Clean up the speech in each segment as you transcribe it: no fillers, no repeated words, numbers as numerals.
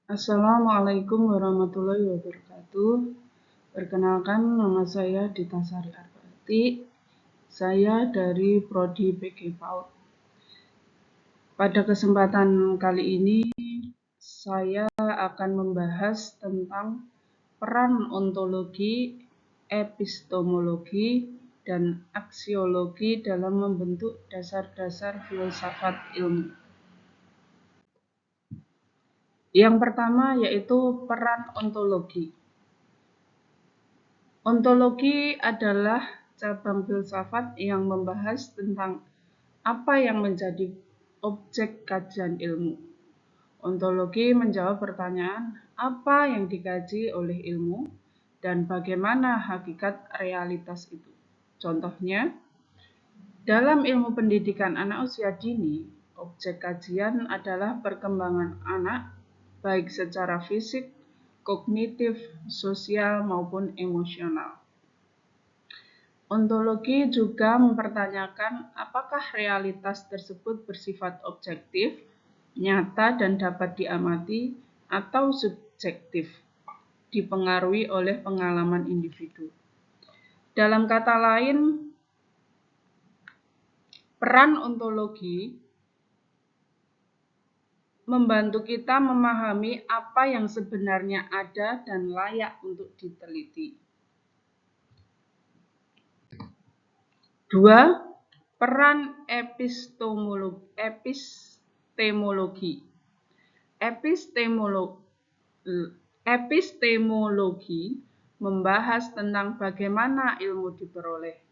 Assalamualaikum warahmatullahi wabarakatuh. Perkenalkan, nama saya Dita Sari Arbati. Saya dari Prodi PG PAUD. Pada kesempatan kali ini, saya akan membahas tentang peran ontologi, epistemologi, dan aksiologi dalam membentuk dasar-dasar filsafat ilmu. Yang pertama yaitu peran ontologi. Ontologi adalah cabang filsafat yang membahas tentang apa yang menjadi objek kajian ilmu. Ontologi menjawab pertanyaan apa yang dikaji oleh ilmu dan bagaimana hakikat realitas itu. Contohnya, dalam ilmu pendidikan anak usia dini, objek kajian adalah perkembangan anak baik secara fisik, kognitif, sosial, maupun emosional. Ontologi juga mempertanyakan apakah realitas tersebut bersifat objektif, nyata dan dapat diamati, atau subjektif, dipengaruhi oleh pengalaman individu. Dalam kata lain, peran ontologi membantu kita memahami apa yang sebenarnya ada dan layak untuk diteliti. 2. Peran epistemologi. Epistemologi membahas tentang bagaimana ilmu diperoleh.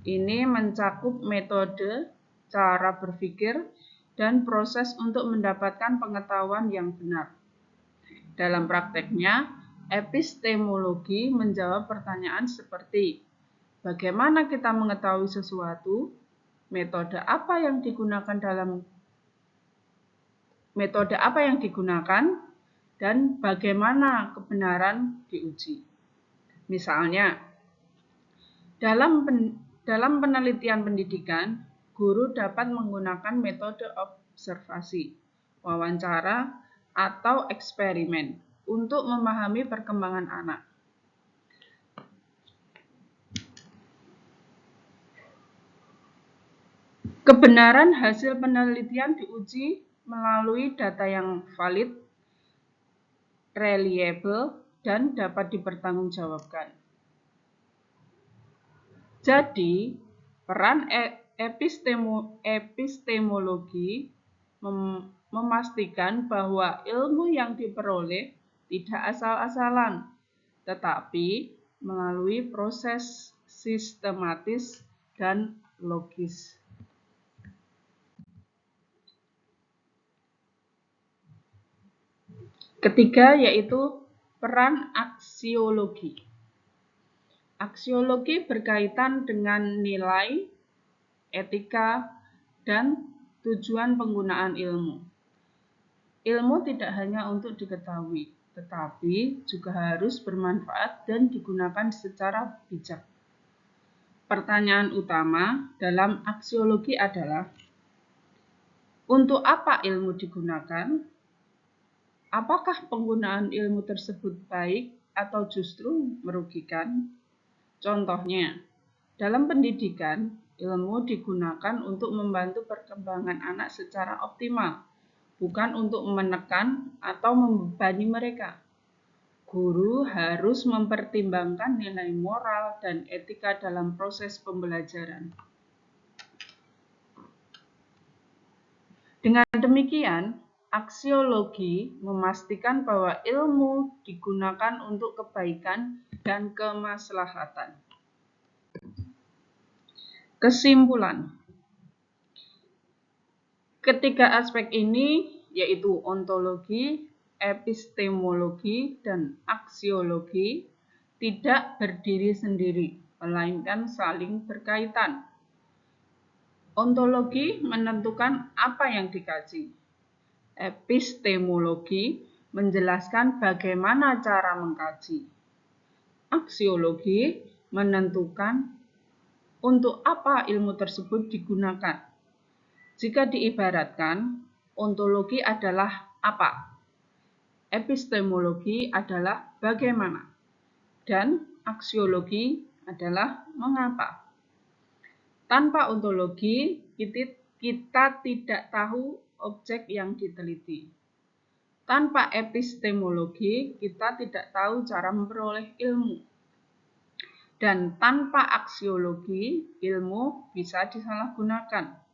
Ini mencakup metode, cara berpikir, dan proses untuk mendapatkan pengetahuan yang benar. Dalam prakteknya, epistemologi menjawab pertanyaan seperti bagaimana kita mengetahui sesuatu, metode apa yang digunakan, dan bagaimana kebenaran diuji. Misalnya, dalam penelitian pendidikan, guru dapat menggunakan metode observasi, wawancara, atau eksperimen untuk memahami perkembangan anak. Kebenaran hasil penelitian diuji melalui data yang valid, reliable, dan dapat dipertanggungjawabkan. Jadi, peran epistemologi memastikan bahwa ilmu yang diperoleh tidak asal-asalan, tetapi melalui proses sistematis dan logis. Ketiga yaitu peran aksiologi. Aksiologi berkaitan dengan nilai, etika, dan tujuan penggunaan ilmu. Ilmu tidak hanya untuk diketahui, tetapi juga harus bermanfaat dan digunakan secara bijak. Pertanyaan utama dalam aksiologi adalah, untuk apa ilmu digunakan? Apakah penggunaan ilmu tersebut baik atau justru merugikan? Contohnya, dalam pendidikan, ilmu digunakan untuk membantu perkembangan anak secara optimal, bukan untuk menekan atau membebani mereka. Guru harus mempertimbangkan nilai moral dan etika dalam proses pembelajaran. Dengan demikian, aksiologi memastikan bahwa ilmu digunakan untuk kebaikan dan kemaslahatan. Kesimpulan, ketiga aspek ini yaitu ontologi, epistemologi, dan aksiologi tidak berdiri sendiri, melainkan saling berkaitan. Ontologi menentukan apa yang dikaji. Epistemologi menjelaskan bagaimana cara mengkaji. Aksiologi menentukan untuk apa ilmu tersebut digunakan. Jika diibaratkan, ontologi adalah apa? Epistemologi adalah bagaimana, dan aksiologi adalah mengapa. Tanpa ontologi, kita tidak tahu objek yang diteliti. Tanpa epistemologi, kita tidak tahu cara memperoleh ilmu. Dan tanpa aksiologi, ilmu bisa disalahgunakan.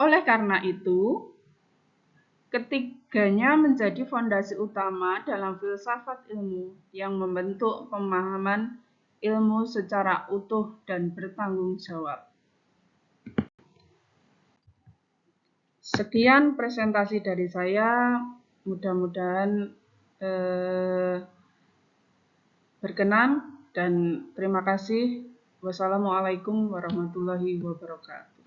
Oleh karena itu, ketiganya menjadi fondasi utama dalam filsafat ilmu yang membentuk pemahaman ilmu secara utuh dan bertanggung jawab. Sekian presentasi dari saya, mudah-mudahan berkenan dan terima kasih. Wassalamualaikum warahmatullahi wabarakatuh.